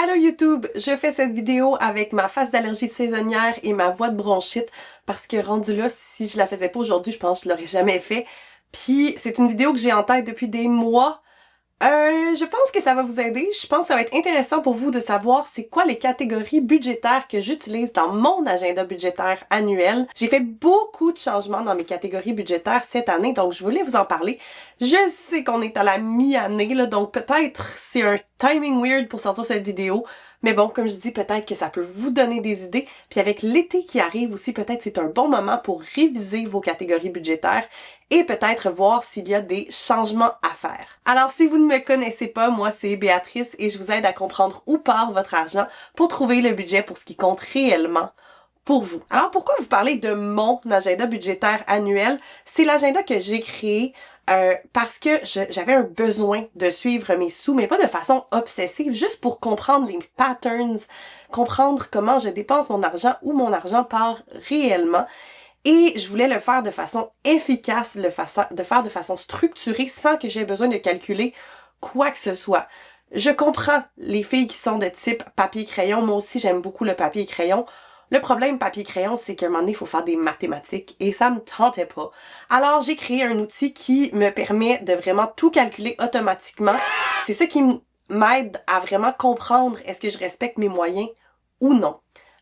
Allô YouTube, je fais cette vidéo avec ma face d'allergie saisonnière et ma voix de bronchite parce que rendu là, si je la faisais pas aujourd'hui, je pense que je l'aurais jamais fait. Puis c'est une vidéo que j'ai en tête depuis des mois. Je pense que ça va vous aider. Je pense que ça va être intéressant pour vous de savoir c'est quoi les catégories budgétaires que j'utilise dans mon agenda budgétaire annuel. J'ai fait beaucoup de changements dans mes catégories budgétaires cette année, donc je voulais vous en parler. Je sais qu'on est à la mi-année, là, donc peut-être c'est un timing weird pour sortir cette vidéo. Mais bon, comme je dis, peut-être que ça peut vous donner des idées. Puis avec l'été qui arrive aussi, peut-être c'est un bon moment pour réviser vos catégories budgétaires et peut-être voir s'il y a des changements à faire. Alors si vous ne me connaissez pas, moi c'est Béatrice et je vous aide à comprendre où part votre argent pour trouver le budget pour ce qui compte réellement pour vous. Alors pourquoi vous parlez de mon agenda budgétaire annuel? C'est l'agenda que j'ai créé parce que j'avais un besoin de suivre mes sous, mais pas de façon obsessive, juste pour comprendre les patterns, comprendre comment je dépense mon argent, où mon argent part réellement. Et je voulais le faire de façon efficace, de faire de façon structurée, sans que j'aie besoin de calculer quoi que ce soit. Je comprends les filles qui sont de type papier-crayon. Moi aussi, j'aime beaucoup le papier-crayon. Le problème papier-crayon, c'est qu'à un moment donné, il faut faire des mathématiques et ça me tentait pas. Alors, j'ai créé un outil qui me permet de vraiment tout calculer automatiquement. C'est ça qui m'aide à vraiment comprendre est-ce que je respecte mes moyens ou non.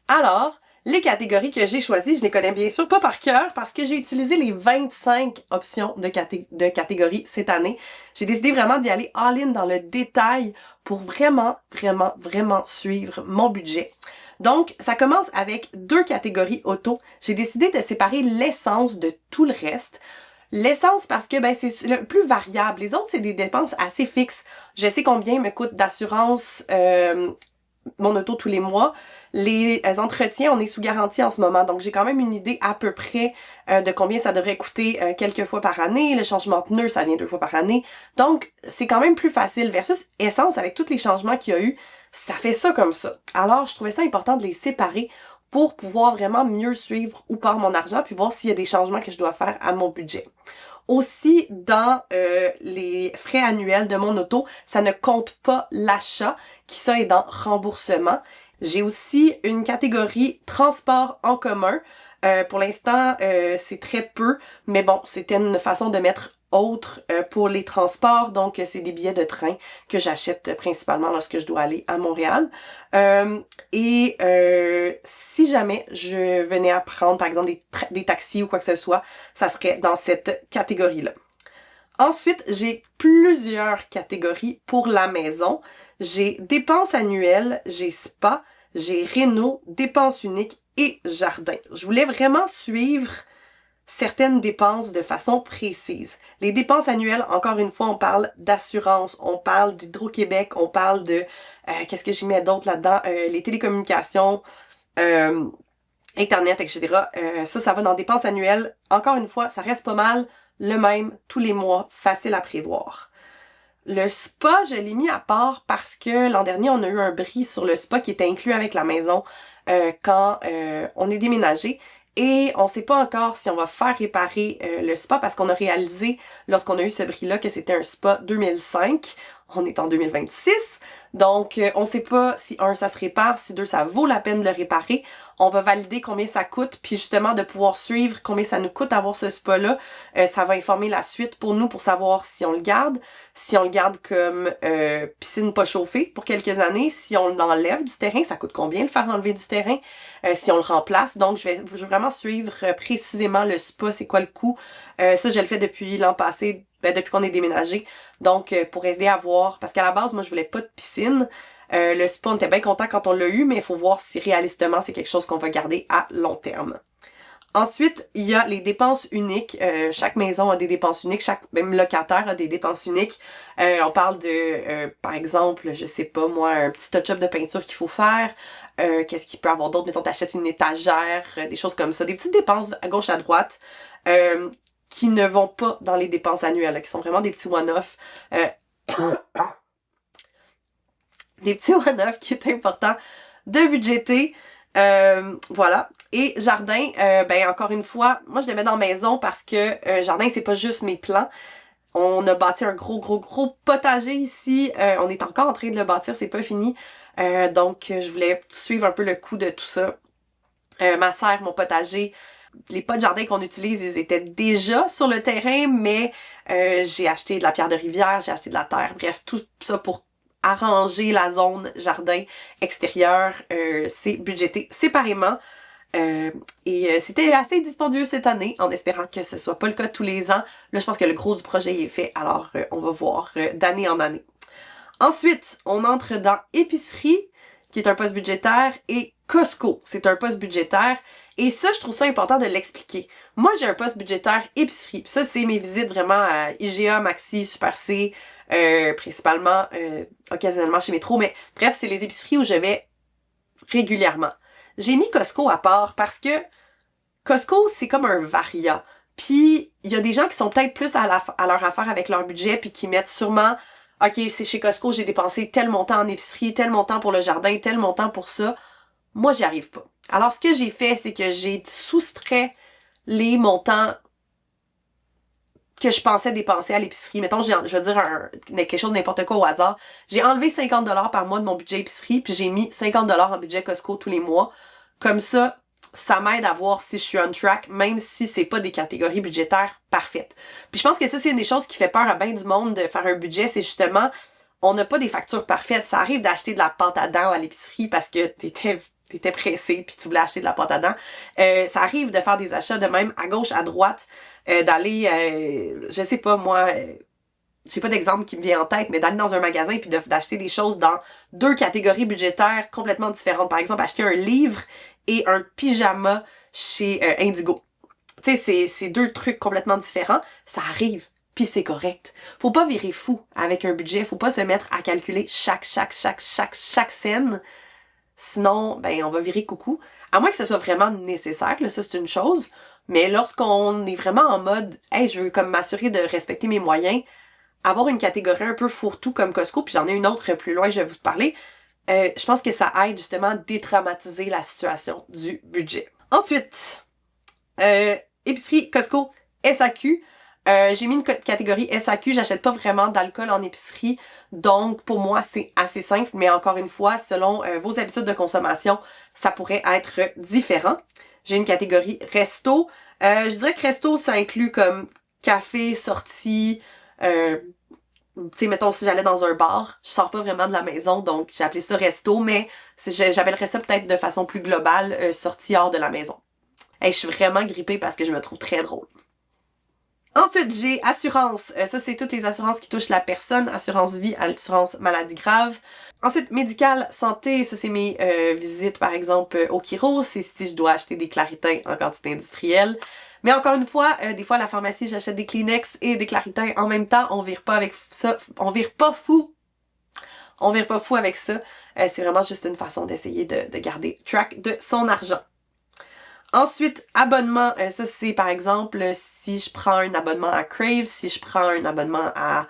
Alors, les catégories que j'ai choisies, je les connais bien sûr pas par cœur parce que j'ai utilisé les 25 options de catégories cette année. J'ai décidé vraiment d'y aller all-in dans le détail pour vraiment suivre mon budget. Donc, ça commence avec 2 catégories auto. J'ai décidé de séparer l'essence de tout le reste. L'essence parce que c'est le plus variable. Les autres, c'est des dépenses assez fixes. Je sais combien me coûte d'assurance mon auto tous les mois. Les entretiens, on est sous garantie en ce moment, donc j'ai quand même une idée à peu près de combien ça devrait coûter quelques fois par année. Le changement de pneus, ça vient 2 fois par année. Donc, c'est quand même plus facile versus essence avec tous les changements qu'il y a eu. Ça fait ça comme ça. Alors, je trouvais ça important de les séparer pour pouvoir vraiment mieux suivre où part mon argent puis voir s'il y a des changements que je dois faire à mon budget. Aussi, dans les frais annuels de mon auto, ça ne compte pas l'achat, qui ça est dans remboursement. J'ai aussi une catégorie transport en commun. Pour l'instant, c'est très peu, mais bon, c'était une façon de mettre autre pour les transports, donc c'est des billets de train que j'achète principalement lorsque je dois aller à Montréal. Si jamais je venais à prendre par exemple des taxis ou quoi que ce soit, ça serait dans cette catégorie-là. Ensuite, j'ai plusieurs catégories pour la maison. J'ai dépenses annuelles, j'ai spa, j'ai réno, dépenses uniques et jardin. Je voulais vraiment suivre certaines dépenses de façon précise. Les dépenses annuelles, encore une fois, on parle d'assurance, on parle d'Hydro-Québec, on parle de qu'est-ce que j'y mets d'autre là-dedans, les télécommunications, Internet, etc. Ça va dans dépenses annuelles. Encore une fois, ça reste pas mal le même tous les mois, facile à prévoir. Le spa, je l'ai mis à part parce que l'an dernier, on a eu un bris sur le spa qui était inclus avec la maison quand on est déménagé. Et on sait pas encore si on va faire réparer le spa parce qu'on a réalisé lorsqu'on a eu ce bris-là que c'était un spa 2005. On est en 2026. Donc, on sait pas si un, ça se répare, si deux, ça vaut la peine de le réparer. On va valider combien ça coûte, puis justement de pouvoir suivre combien ça nous coûte d'avoir ce spa-là. Ça va informer la suite pour nous pour savoir si on le garde comme piscine pas chauffée pour quelques années, si on l'enlève du terrain, ça coûte combien de faire enlever du terrain, si on le remplace. Donc, je vais vraiment suivre précisément le spa, c'est quoi le coût. Ça, je le fais depuis l'an passé, depuis qu'on est déménagé. Donc, pour aider à voir, parce qu'à la base, moi, je voulais pas de piscine. Le spa, on était bien content quand on l'a eu, mais il faut voir si réalistement c'est quelque chose qu'on va garder à long terme. Ensuite, il y a les dépenses uniques. Chaque maison a des dépenses uniques, chaque même locataire a des dépenses uniques. On parle de, par exemple, je sais pas moi, un petit touch-up de peinture qu'il faut faire. Qu'est-ce qu'il peut y avoir d'autre? Mettons, t'achètes une étagère, des choses comme ça. Des petites dépenses à gauche, à droite, qui ne vont pas dans les dépenses annuelles, qui sont vraiment des petits one-off. Des petits one-off qui est important de budgéter. Voilà. Et jardin, encore une fois, moi je le mets dans la maison parce que jardin, c'est pas juste mes plants. On a bâti un gros potager ici. On est encore en train de le bâtir, c'est pas fini. Donc, je voulais suivre un peu le coup de tout ça. Ma serre, mon potager, les pots de jardin qu'on utilise, ils étaient déjà sur le terrain, mais j'ai acheté de la pierre de rivière, j'ai acheté de la terre, bref, tout ça pour arranger la zone jardin extérieur. C'est budgété séparément. C'était assez dispendieux cette année, en espérant que ce soit pas le cas tous les ans. Là, je pense que le gros du projet est fait, alors on va voir d'année en année. Ensuite, on entre dans épicerie, qui est un poste budgétaire, et Costco, c'est un poste budgétaire. Et ça, je trouve ça important de l'expliquer. Moi, j'ai un poste budgétaire épicerie. Puis ça, c'est mes visites vraiment à IGA, Maxi, Super C, principalement, occasionnellement chez Métro. Mais bref, c'est les épiceries où je vais régulièrement. J'ai mis Costco à part parce que Costco, c'est comme un varia. Puis, il y a des gens qui sont peut-être plus à leur affaire avec leur budget, puis qui mettent sûrement OK, c'est chez Costco, j'ai dépensé tel montant en épicerie, tel montant pour le jardin, tel montant pour ça. Moi, j'y arrive pas. Alors, ce que j'ai fait, c'est que j'ai soustrait les montants que je pensais dépenser à l'épicerie. Mettons, je veux dire quelque chose, n'importe quoi au hasard. J'ai enlevé 50$ par mois de mon budget épicerie, puis j'ai mis 50$ en budget Costco tous les mois. Comme ça m'aide à voir si je suis on track, même si c'est pas des catégories budgétaires parfaites. Puis je pense que ça, c'est une des choses qui fait peur à bien du monde de faire un budget, c'est justement, on n'a pas des factures parfaites. Ça arrive d'acheter de la pâte à dents à l'épicerie parce que t'étais pressé puis tu voulais acheter de la pâte à dents. Ça arrive de faire des achats de même à gauche, à droite, d'aller, je sais pas moi, j'ai pas d'exemple qui me vient en tête, mais d'aller dans un magasin puis d'acheter des choses dans deux catégories budgétaires complètement différentes. Par exemple, acheter un livre et un pyjama chez Indigo. Tu sais, c'est deux trucs complètement différents. Ça arrive, puis c'est correct. Faut pas virer fou avec un budget. Faut pas se mettre à calculer chaque scène. Sinon, ben, on va virer coucou. À moins que ce soit vraiment nécessaire, là, ça c'est une chose. Mais lorsqu'on est vraiment en mode, hey, je veux comme m'assurer de respecter mes moyens, avoir une catégorie un peu fourre-tout comme Costco, puis j'en ai une autre plus loin, je vais vous parler, je pense que ça aide justement à dédramatiser la situation du budget. Ensuite, épicerie, Costco, SAQ. J'ai mis une catégorie SAQ, j'achète pas vraiment d'alcool en épicerie, donc pour moi c'est assez simple, mais encore une fois, selon vos habitudes de consommation, ça pourrait être différent. J'ai une catégorie resto. Je dirais que resto, ça inclut comme café, sortie, tu sais, mettons, si j'allais dans un bar, je sors pas vraiment de la maison, donc j'ai appelé ça resto, mais j'appellerais ça peut-être de façon plus globale, sortie hors de la maison. Hey, je suis vraiment grippée parce que je me trouve très drôle. Ensuite, j'ai assurance. Ça, c'est toutes les assurances qui touchent la personne. Assurance vie, assurance maladie grave. Ensuite, médical, santé. Ça, c'est mes visites, par exemple, au chiro. C'est si je dois acheter des claritins en quantité industrielle. Mais encore une fois, des fois à la pharmacie, j'achète des Kleenex et des claritins en même temps. On vire pas avec ça. On vire pas fou. On vire pas fou avec ça. C'est vraiment juste une façon d'essayer de garder track de son argent. Ensuite, abonnement, ça c'est par exemple si je prends un abonnement à Crave, si je prends un abonnement à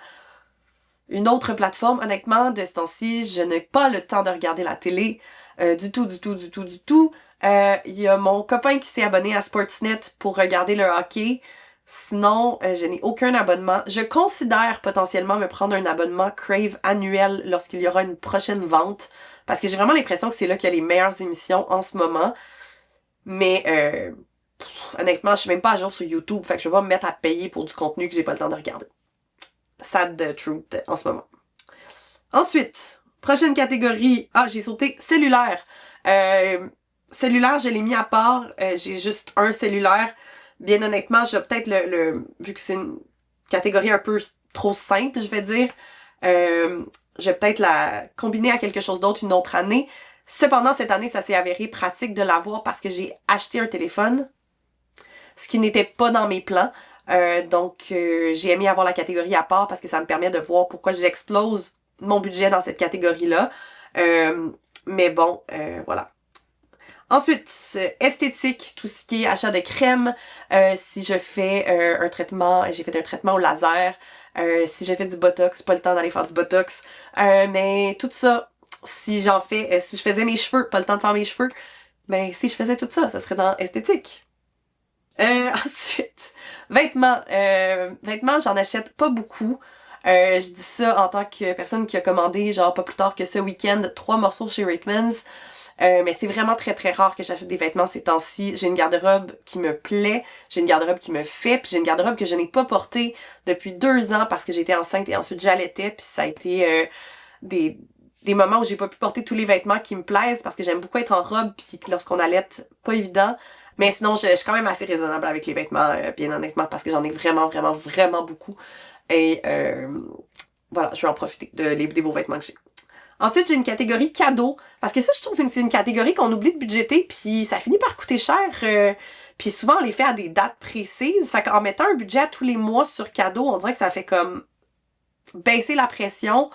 une autre plateforme, honnêtement, de ce temps-ci, je n'ai pas le temps de regarder la télé du tout. Il y a mon copain qui s'est abonné à Sportsnet pour regarder le hockey. Sinon, je n'ai aucun abonnement. Je considère potentiellement me prendre un abonnement Crave annuel lorsqu'il y aura une prochaine vente, parce que j'ai vraiment l'impression que c'est là qu'il y a les meilleures émissions en ce moment. Mais honnêtement, je suis même pas à jour sur YouTube, fait que je vais pas me mettre à payer pour du contenu que j'ai pas le temps de regarder. Sad truth en ce moment. Ensuite, prochaine catégorie. Ah, j'ai sauté cellulaire. Cellulaire, je l'ai mis à part. J'ai juste un cellulaire. Bien honnêtement, j'ai peut-être vu que c'est une catégorie un peu trop simple, je vais dire, je vais peut-être la combiner à quelque chose d'autre une autre année. Cependant, cette année, ça s'est avéré pratique de l'avoir parce que j'ai acheté un téléphone, ce qui n'était pas dans mes plans. Donc, j'ai aimé avoir la catégorie à part parce que ça me permet de voir pourquoi j'explose mon budget dans cette catégorie-là. Mais bon, voilà. Ensuite, esthétique, tout ce qui est achat de crème, si je fais un traitement, j'ai fait un traitement au laser, si j'ai fait du botox, pas le temps d'aller faire du botox, mais tout ça, si j'en fais, si je faisais mes cheveux, pas le temps de faire mes cheveux, mais si je faisais tout ça, ça serait dans esthétique. Ensuite, vêtements, j'en achète pas beaucoup. Je dis ça en tant que personne qui a commandé, genre pas plus tard que ce week-end, 3 morceaux chez Ratemans. Mais c'est vraiment très très rare que j'achète des vêtements ces temps-ci. J'ai une garde-robe qui me plaît, j'ai une garde-robe qui me fait, puis j'ai une garde-robe que je n'ai pas portée depuis 2 ans parce que j'étais enceinte et ensuite j'allaitais, puis ça a été des moments où j'ai pas pu porter tous les vêtements qui me plaisent parce que j'aime beaucoup être en robe, puis lorsqu'on allaite, pas évident. Mais sinon, je suis quand même assez raisonnable avec les vêtements, bien honnêtement, parce que j'en ai vraiment, vraiment, vraiment beaucoup. Et voilà, je vais en profiter des beaux vêtements que j'ai. Ensuite, j'ai une catégorie cadeaux, parce que ça, je trouve que c'est une catégorie qu'on oublie de budgéter, puis ça finit par coûter cher. Puis souvent, on les fait à des dates précises. Fait qu'en mettant un budget à tous les mois sur cadeaux, on dirait que ça fait comme baisser la pression.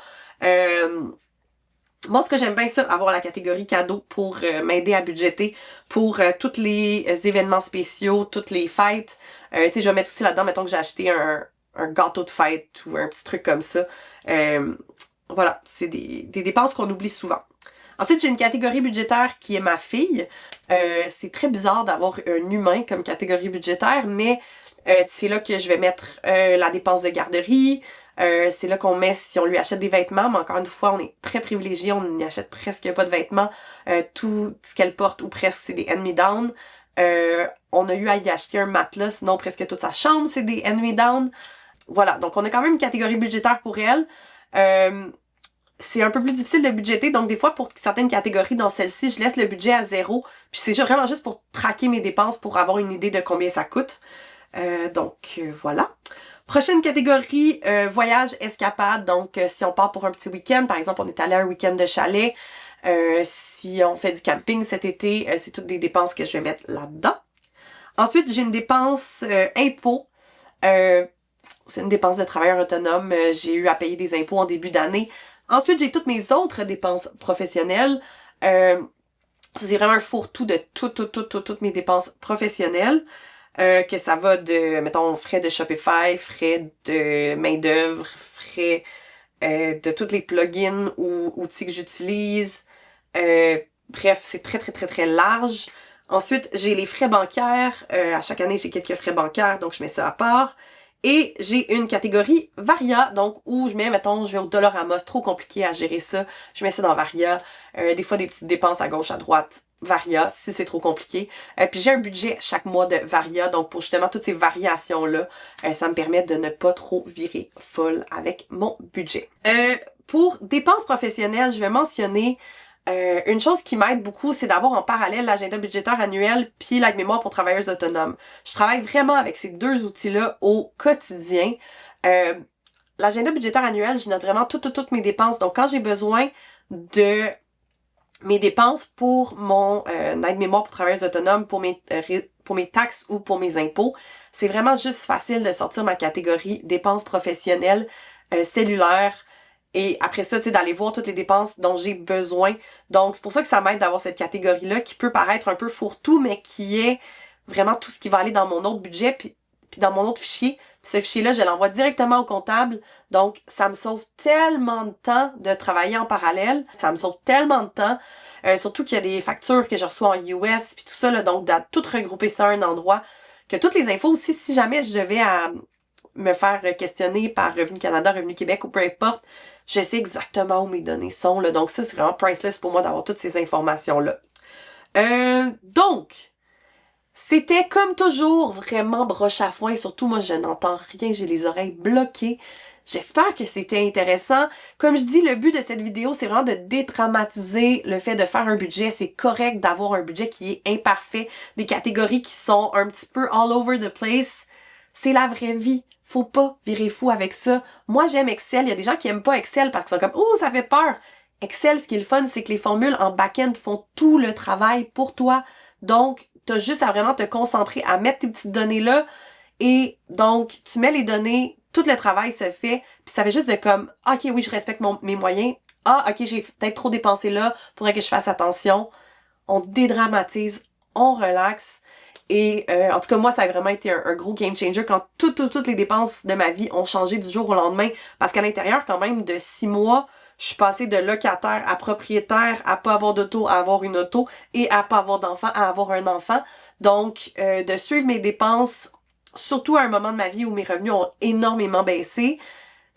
Moi, en tout cas, j'aime bien ça, avoir la catégorie cadeaux pour m'aider à budgéter pour tous les événements spéciaux, toutes les fêtes. Tu sais, je vais mettre aussi là-dedans, mettons que j'ai acheté un gâteau de fête ou un petit truc comme ça. Voilà, c'est des dépenses qu'on oublie souvent. Ensuite, j'ai une catégorie budgétaire qui est ma fille. C'est très bizarre d'avoir un humain comme catégorie budgétaire, mais c'est là que je vais mettre la dépense de garderie. C'est là qu'on met si on lui achète des vêtements, mais encore une fois, on est très privilégié, on n'y achète presque pas de vêtements. Tout ce qu'elle porte, ou presque, c'est des hand-me-down. On a eu à y acheter un matelas, sinon presque toute sa chambre, c'est des hand-me-down. Voilà, donc on a quand même une catégorie budgétaire pour elle. C'est un peu plus difficile de budgéter, donc des fois pour certaines catégories, dans celle-ci, je laisse le budget à 0, puis c'est vraiment juste pour traquer mes dépenses, pour avoir une idée de combien ça coûte. Voilà. Prochaine catégorie, voyage, escapade, donc si on part pour un petit week-end, par exemple on est allé à un week-end de chalet, si on fait du camping cet été, c'est toutes des dépenses que je vais mettre là-dedans. Ensuite, j'ai une dépense impôt. C'est une dépense de travailleur autonome. J'ai eu à payer des impôts en début d'année. Ensuite, j'ai toutes mes autres dépenses professionnelles. C'est vraiment un fourre-tout de toutes mes dépenses professionnelles. Que ça va de, mettons, frais de Shopify, frais de main-d'œuvre, frais de tous les plugins ou outils que j'utilise. Bref, c'est très, très, très, très large. Ensuite, j'ai les frais bancaires. À chaque année, j'ai quelques frais bancaires, donc je mets ça à part. Et j'ai une catégorie Varia, donc où je mets, mettons, je vais au Dollarama, c'est trop compliqué à gérer ça. Je mets ça dans Varia. Des fois, des petites dépenses à gauche, à droite. Varia, si c'est trop compliqué. Puis j'ai un budget chaque mois de Varia, donc pour justement toutes ces variations-là, ça me permet de ne pas trop virer folle avec mon budget. Pour dépenses professionnelles, je vais mentionner une chose qui m'aide beaucoup, c'est d'avoir en parallèle l'agenda budgétaire annuel puis l'aide-mémoire pour travailleuses autonomes. Je travaille vraiment avec ces 2 outils-là au quotidien. L'agenda budgétaire annuel, je note vraiment toutes mes dépenses. Donc, quand j'ai besoin de mes dépenses pour mon aide-mémoire pour travailleuses autonomes, pour mes taxes ou pour mes impôts, c'est vraiment juste facile de sortir ma catégorie dépenses professionnelles, cellulaires, et après ça, tu sais, d'aller voir toutes les dépenses dont j'ai besoin. Donc, c'est pour ça que ça m'aide d'avoir cette catégorie-là qui peut paraître un peu fourre-tout, mais qui est vraiment tout ce qui va aller dans mon autre budget, puis dans mon autre fichier. Ce fichier-là, je l'envoie directement au comptable. Donc, ça me sauve tellement de temps de travailler en parallèle. Ça me sauve tellement de temps. Surtout qu'il y a des factures que je reçois en US, puis tout ça, là, donc, de tout regrouper ça à un endroit. Que toutes les infos aussi, si jamais je vais à me faire questionner par Revenu Canada, Revenu Québec ou peu importe, je sais exactement où mes données sont, là. Donc ça, c'est vraiment priceless pour moi d'avoir toutes ces informations-là. Donc, c'était comme toujours vraiment broche à foin. Surtout, moi, je n'entends rien. J'ai les oreilles bloquées. J'espère que c'était intéressant. Comme je dis, le but de cette vidéo, c'est vraiment de dédramatiser le fait de faire un budget. C'est correct d'avoir un budget qui est imparfait, des catégories qui sont un petit peu all over the place. C'est la vraie vie. Faut pas virer fou avec ça. Moi, j'aime Excel. Il y a des gens qui aiment pas Excel parce qu'ils sont comme « Oh, ça fait peur! » Excel, ce qui est le fun, c'est que les formules en back-end font tout le travail pour toi. Donc, t'as juste à vraiment te concentrer à mettre tes petites données là. Et donc, tu mets les données, tout le travail se fait. Puis ça fait juste de comme « Ok, oui, je respecte mes moyens. Ah, ok, j'ai peut-être trop dépensé là. Faudrait que je fasse attention. » On dédramatise, on relaxe. Et en tout cas, moi, ça a vraiment été un gros game changer quand toutes les dépenses de ma vie ont changé du jour au lendemain. Parce qu'à l'intérieur, quand même, de 6 mois, je suis passée de locataire à propriétaire, à pas avoir d'auto, à avoir une auto, et à pas avoir d'enfant, à avoir un enfant. Donc, de suivre mes dépenses, surtout à un moment de ma vie où mes revenus ont énormément baissé,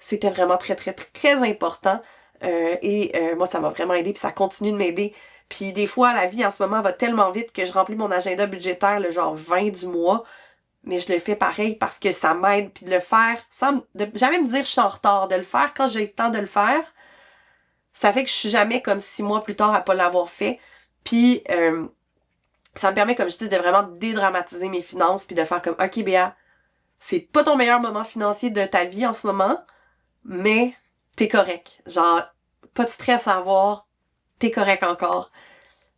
c'était vraiment très, très, très, très important. Moi, ça m'a vraiment aidé, puis ça continue de m'aider. Puis des fois, la vie en ce moment va tellement vite que je remplis mon agenda budgétaire le genre 20 du mois, mais je le fais pareil parce que ça m'aide, puis de le faire sans jamais me dire je suis en retard, de le faire quand j'ai le temps de le faire, ça fait que je suis jamais comme 6 mois plus tard à pas l'avoir fait. Puis ça me permet, comme je dis, de vraiment dédramatiser mes finances, puis de faire comme OK Béa, c'est pas ton meilleur moment financier de ta vie en ce moment, mais t'es correct. Genre, pas de stress à avoir, t'es correct encore.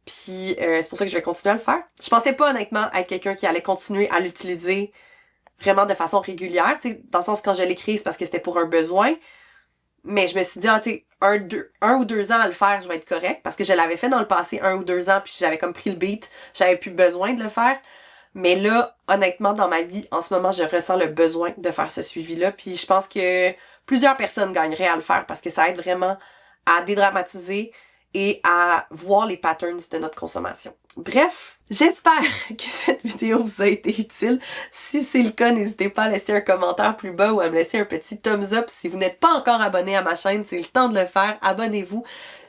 Puis c'est pour ça que je vais continuer à le faire. Je pensais pas honnêtement être quelqu'un qui allait continuer à l'utiliser vraiment de façon régulière, tu sais, dans le sens quand je l'ai créé, c'est parce que c'était pour un besoin. Mais je me suis dit, tu sais, un ou 2 ans à le faire, je vais être correct. Parce que je l'avais fait dans le passé 1 ou 2 ans, puis j'avais comme pris le beat. J'avais plus besoin de le faire. Mais là, honnêtement, dans ma vie, en ce moment, je ressens le besoin de faire ce suivi-là. Puis je pense que plusieurs personnes gagneraient à le faire parce que ça aide vraiment à dédramatiser et à voir les patterns de notre consommation. Bref, j'espère que cette vidéo vous a été utile. Si c'est le cas, n'hésitez pas à laisser un commentaire plus bas ou à me laisser un petit thumbs up. Si vous n'êtes pas encore abonné à ma chaîne, c'est le temps de le faire. Abonnez-vous.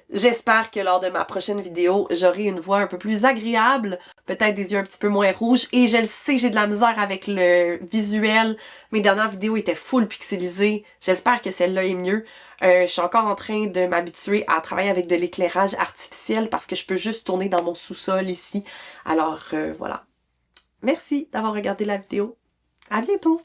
J'espère que lors de ma prochaine vidéo, j'aurai une voix un peu plus agréable, peut-être des yeux un petit peu moins rouges, et je le sais, j'ai de la misère avec le visuel. Mes dernières vidéos étaient full pixelisées. J'espère que celle-là est mieux. Je suis encore en train de m'habituer à travailler avec de l'éclairage artificiel parce que je peux juste tourner dans mon sous-sol ici. Alors voilà. Merci d'avoir regardé la vidéo. À bientôt!